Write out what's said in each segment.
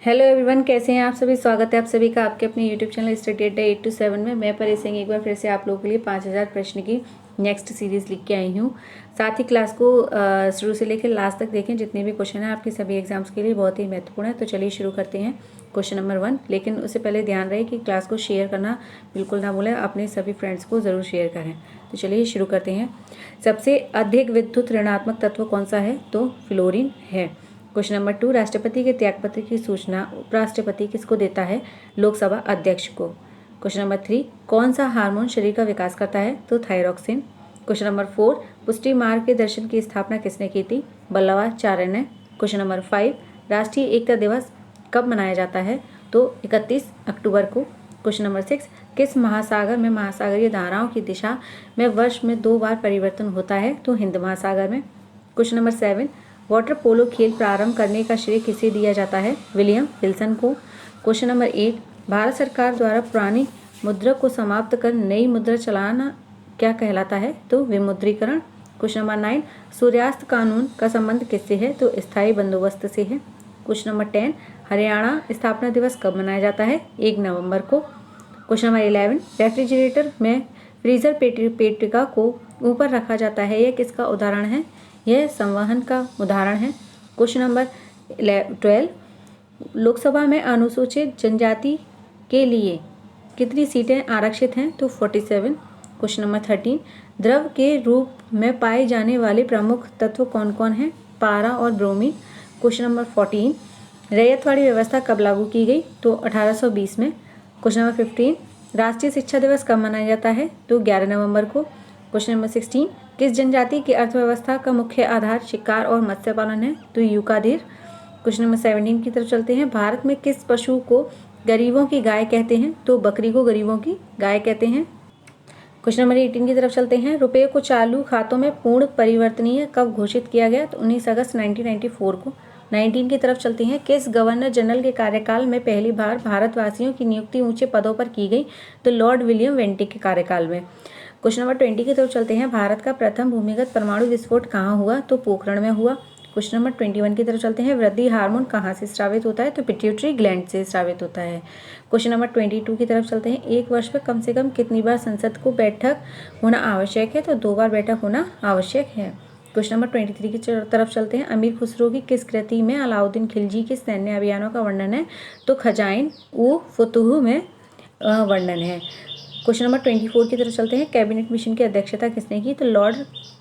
Hello everyone, कैसे हैं आप सभी। स्वागत है आप सभी का आपके अपने यूट्यूब चैनल स्टडी अड्डा 8 to 7 में। मैं परेश सिंह एक बार फिर से आप लोगों के लिए 5000 प्रश्न की नेक्स्ट सीरीज़ लिख के आई हूँ। साथ ही क्लास को शुरू से लेकर लास्ट तक देखें। जितने भी क्वेश्चन हैं आपके सभी एग्जाम्स के लिए बहुत ही महत्वपूर्ण है। तो चलिए शुरू करते हैं क्वेश्चन नंबर 1। लेकिन उससे पहले ध्यान रहे कि क्लास को शेयर करना बिल्कुल ना भूलें, अपने सभी फ्रेंड्स को ज़रूर शेयर करें। तो चलिए शुरू करते हैं। सबसे अधिक विद्युत ऋणात्मक तत्व कौन सा है? तो फ्लोरीन है। क्वेश्चन नंबर 2, राष्ट्रपति के त्यागपत्र की सूचना उपराष्ट्रपति किसको देता है? लोकसभा अध्यक्ष को। क्वेश्चन नंबर 3, कौन सा हार्मोन शरीर का विकास करता है? तो थायरॉक्सिन। क्वेश्चन नंबर 4, पुष्टि मार्ग के दर्शन की स्थापना किसने की थी? वल्लभाचार्य ने। क्वेश्चन नंबर 5, राष्ट्रीय एकता दिवस कब मनाया जाता है? तो 31 अक्टूबर को। क्वेश्चन नंबर 6, किस महासागर में महासागरीय धाराओं की दिशा में वर्ष में 2 बार परिवर्तन होता है? तो हिंद महासागर में। क्वेश्चन नंबर 7, वाटर पोलो खेल प्रारंभ करने का श्रेय किसे दिया जाता है? विलियम विल्सन को। क्वेश्चन नंबर 8, भारत सरकार द्वारा पुरानी मुद्रा को समाप्त कर नई मुद्रा चलाना क्या कहलाता है? तो विमुद्रीकरण। क्वेश्चन नंबर 9, सूर्यास्त कानून का संबंध किससे है? तो स्थायी बंदोबस्त से है। क्वेश्चन नंबर 10, हरियाणा स्थापना दिवस कब मनाया जाता है? 1 नवंबर को। क्वेश्चन नंबर 11, रेफ्रिजरेटर में फ्रीजर पेटिका को ऊपर रखा जाता है, यह किसका उदाहरण है? यह संवहन का उदाहरण है। क्वेश्चन नंबर 12, लोकसभा में अनुसूचित जनजाति के लिए कितनी सीटें आरक्षित हैं? तो 47। क्वेश्चन नंबर 13, द्रव के रूप में पाए जाने वाले प्रमुख तत्व कौन कौन हैं? पारा और ब्रोमीन। क्वेश्चन नंबर 14, रैयतवाड़ी व्यवस्था कब लागू की गई? तो 1820 में। क्वेश्चन नंबर 15, राष्ट्रीय शिक्षा दिवस कब मनाया जाता है? तो 11 नवंबर को। क्वेश्चन नंबर 16, किस जनजाति की अर्थव्यवस्था का मुख्य आधार शिकार और मत्स्य पालन है? तो यूकादिर। क्वेश्चन नंबर 17 की तरफ चलते हैं। भारत में किस पशु को गरीबों की गाय कहते हैं? तो बकरी को गरीबों की गाय कहते हैं। क्वेश्चन नंबर 18 की तरफ चलते हैं। रुपये को चालू खातों में पूर्ण परिवर्तनीय कब घोषित किया गया? तो 19 अगस्त 1994 को। 19 की तरफ चलते हैं। किस गवर्नर जनरल के कार्यकाल में पहली बार भारतवासियों की नियुक्ति ऊंचे पदों पर की गई? तो लॉर्ड विलियम वेंटिक के कार्यकाल में। क्वेश्चन नंबर 20 की तरफ चलते हैं। भारत का प्रथम भूमिगत परमाणु विस्फोट कहाँ हुआ? तो पोखरण में हुआ। क्वेश्चन नंबर 21 की तरफ चलते हैं। वृद्धि हार्मोन कहाँ से स्रावित होता है? तो पिट्यूटरी ग्लैंड से स्रावित होता है। क्वेश्चन नंबर 22 की तरफ चलते हैं। एक वर्ष में कम से कम कितनी बार संसद को बैठक होना आवश्यक है? तो 2 बार बैठक होना आवश्यक है। क्वेश्चन नंबर 23 की तरफ चलते हैं। अमीर खुसरो की किस कृति में अलाउद्दीन खिलजी के सैन्य अभियानों का वर्णन है? तो खजाइन उ फुतूह में वर्णन है। क्वेश्चन नंबर 24 की तरफ चलते हैं। कैबिनेट मिशन की अध्यक्षता किसने की? तो लॉर्ड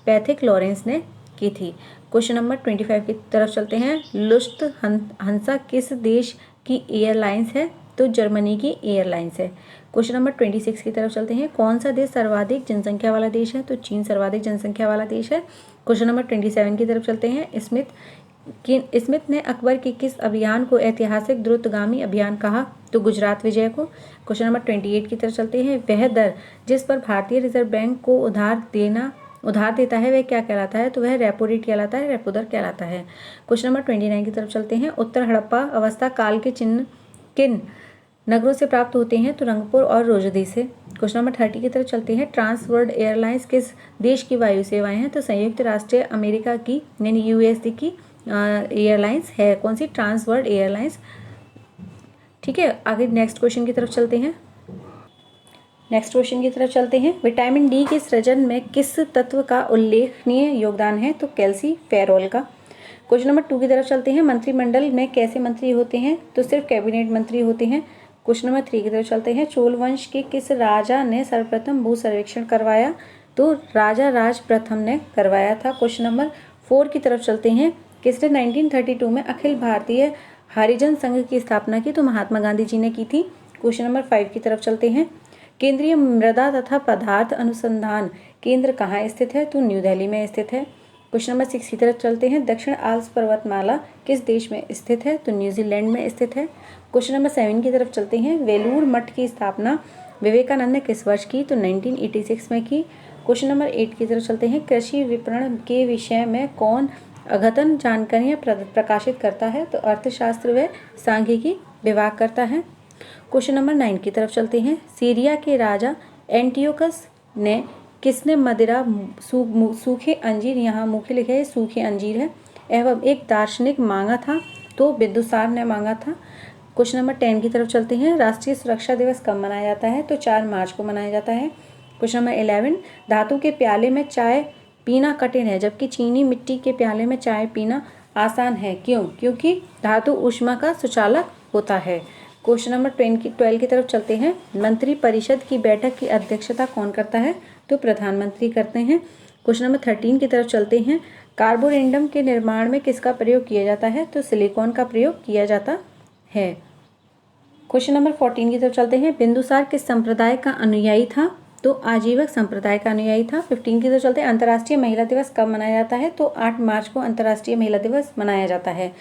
पैथिक लॉरेंस ने की थी। क्वेश्चन नंबर 25 की तरफ चलते हैं। लुफ्थहान्सा किस देश की एयरलाइंस है? तो जर्मनी की एयरलाइंस है। क्वेश्चन नंबर 26 की तरफ चलते हैं। कौन सा देश सर्वाधिक जनसंख्या वाला देश है? तो चीन सर्वाधिक जनसंख्या वाला देश है। क्वेश्चन नंबर 27 की तरफ चलते हैं। स्मिथ ने अकबर के किस अभियान को ऐतिहासिक द्रुतगामी अभियान कहा? तो गुजरात विजय को। क्वेश्चन नंबर 28 की तरफ चलते हैं। वह दर जिस पर भारतीय रिजर्व बैंक को उधार देता है वह क्या कहलाता है? तो वह रेपो रेट कहलाता है, रेपो दर कहलाता है। क्वेश्चन नंबर 29 की तरफ चलते हैं। उत्तर हड़प्पा अवस्था काल के चिन्ह किन नगरों से प्राप्त होते हैं? तो रंगपुर और रोजदी से। क्वेश्चन नंबर 30 की तरफ चलते हैं। ट्रांस वर्ल्ड एयरलाइंस किस देश की वायु सेवाएं हैं? तो संयुक्त राष्ट्र अमेरिका की यानी यूएसए की एयरलाइंस है। कौन सी? Trans world airlines. ठीक है, आगे नेक्स्ट क्वेश्चन की तरफ चलते हैं। विटामिन डी के सृजन में किस तत्व का उल्लेखनीय योगदान है? तो कैल्सीफेरॉल का। क्वेश्चन नंबर 2 की तरफ चलते हैं। मंत्रिमंडल में कैसे मंत्री होते हैं? तो सिर्फ कैबिनेट मंत्री होते हैं। क्वेश्चन नंबर 3 की तरफ चलते हैं। चोल वंश के किस राजा ने सर्वप्रथम भू सर्वेक्षण करवाया? तो राजा राज प्रथम ने करवाया था। क्वेश्चन नंबर 4 की तरफ चलते हैं। किसने 1932 में अखिल भारतीय हरिजन संघ की स्थापना की? तो महात्मा गांधी जी ने की थी। क्वेश्चन नंबर 5 की तरफ चलते हैं। केंद्रीय मृदा तथा पदार्थ अनुसंधान केंद्र कहाँ स्थित है? तो न्यू दिल्ली में स्थित है। क्वेश्चन नंबर 6 की तरफ चलते हैं। दक्षिण आल्प्स पर्वतमाला किस देश में स्थित है? तो न्यूजीलैंड में स्थित है। क्वेश्चन नंबर 7 की तरफ चलते हैं। वेलूर मठ की स्थापना विवेकानंद ने किस वर्ष की? तो 1986 में की। क्वेश्चन नंबर 8 की तरफ चलते हैं। कृषि विपणन के विषय में कौन अद्यतन जानकारियाँ प्रकाशित करता है? तो अर्थशास्त्र व सांख्यिकी विभाग करता है। क्वेश्चन नंबर 9 की तरफ चलते हैं। सीरिया के राजा एंटियोकस ने किसने मदिरा सूखे अंजीर, यहाँ मुख्य लिखे है सूखे अंजीर है, एवं एक दार्शनिक मांगा था? तो बिंदुसार ने मांगा था। क्वेश्चन नंबर 10 की तरफ चलते हैं। राष्ट्रीय सुरक्षा दिवस कब मनाया जाता है? तो 4 मार्च को मनाया जाता है। क्वेश्चन नंबर 11, धातु के प्याले में चाय पीना कठिन है जबकि चीनी मिट्टी के प्याले में चाय पीना आसान है, क्यों? क्योंकि धातु ऊष्मा का सुचालक होता है। क्वेश्चन नंबर 12 की तरफ चलते हैं। मंत्री परिषद की बैठक की अध्यक्षता कौन करता है? तो प्रधानमंत्री करते हैं। क्वेश्चन नंबर 13 की तरफ चलते हैं। कार्बोरेंडम के निर्माण में किसका प्रयोग किया जाता है? तो सिलिकॉन का प्रयोग किया जाता है। क्वेश्चन नंबर 14 की तरफ चलते हैं। बिंदुसार किस संप्रदाय का अनुयायी था? तो आजीवक संप्रदाय का अनुयायी था। 15 की तरफ चलते हैं। अंतर्राष्ट्रीय महिला दिवस कब मनाया जाता है? तो 8 मार्च को अंतर्राष्ट्रीय महिला दिवस मनाया जाता है।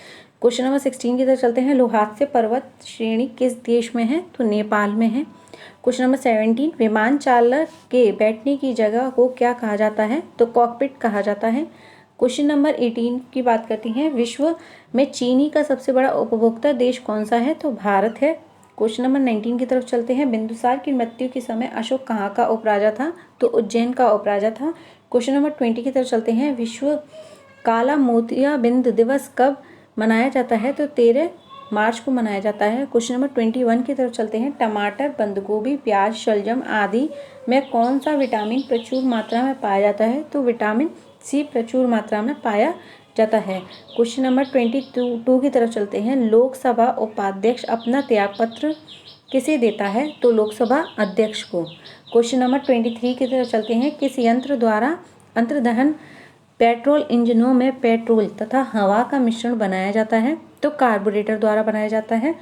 क्वेश्चन नंबर 16 की तरफ चलते हैं। लोहास्य पर्वत श्रेणी किस देश में है? तो नेपाल में है। क्वेश्चन नंबर 17, विमान चालक के बैठने की जगह को क्या कहा जाता है? तो कॉकपिट कहा जाता है। क्वेश्चन नंबर 18 की बात करते हैं। विश्व में चीनी का सबसे बड़ा उपभोक्ता देश कौन सा है? तो भारत है। क्वेश्चन नंबर 19 की तरफ चलते हैं। बिंदुसार की मृत्यु के समय अशोक कहाँ का उपराजा था? तो उज्जैन का उपराजा था। क्वेश्चन नंबर 20 की तरफ चलते हैं। विश्व काला मोतियाबिंद दिवस कब मनाया जाता है? तो 13 मार्च को मनाया जाता है। क्वेश्चन नंबर 21 की तरफ चलते हैं। टमाटर, बंद गोभी, प्याज, शलजम आदि में कौन सा विटामिन प्रचुर मात्रा में पाया जाता है? तो विटामिन सी प्रचुर मात्रा में पाया जाता है। क्वेश्चन नंबर 22 की तरफ चलते हैं। लोकसभा उपाध्यक्ष अपना त्यागपत्र किसे देता है? तो लोकसभा अध्यक्ष को। क्वेश्चन नंबर 23 की तरफ चलते हैं। किस यंत्र द्वारा अंतर्दहन पेट्रोल इंजनों में पेट्रोल तथा हवा का मिश्रण बनाया जाता है? तो कार्बोरेटर द्वारा बनाया जाता है।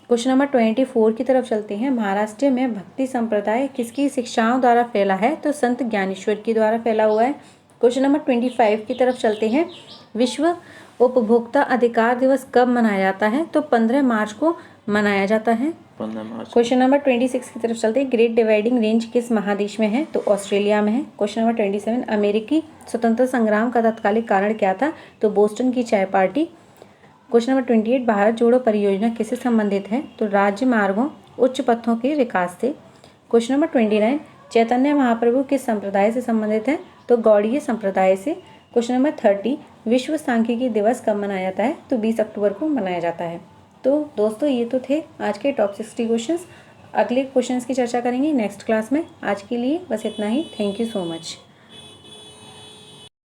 क्वेश्चन नंबर 24 की तरफ चलते हैं। महाराष्ट्र में भक्ति संप्रदाय किसकी शिक्षाओं द्वारा फैला है? तो संत ज्ञानेश्वर के द्वारा फैला हुआ है। क्वेश्चन नंबर 25 की तरफ चलते हैं। विश्व उपभोक्ता अधिकार दिवस कब मनाया जाता है? तो 15 मार्च को मनाया जाता है। 15 मार्च। क्वेश्चन नंबर 26 की तरफ चलते हैं। ग्रेट डिवाइडिंग रेंज किस महादेश में है? तो ऑस्ट्रेलिया में है। क्वेश्चन नंबर 27, अमेरिकी स्वतंत्रता संग्राम का तत्कालिक कारण क्या था? तो बोस्टन की चाय पार्टी। क्वेश्चन नंबर 28, भारत जोड़ो परियोजना किससे संबंधित है? तो राज्य मार्गों उच्च पथों के विकास से। क्वेश्चन नंबर 29, चैतन्य महाप्रभु किस संप्रदाय से संबंधित है? तो गौड़ीय संप्रदाय से। क्वेश्चन नंबर 30, विश्व सांख्यिकी दिवस कब मनाया जाता है? तो 20 अक्टूबर को मनाया जाता है। तो दोस्तों ये तो थे आज के टॉप 60 क्वेश्चंस। अगले क्वेश्चंस की चर्चा करेंगे नेक्स्ट क्लास में। आज के लिए बस इतना ही। Thank you so much.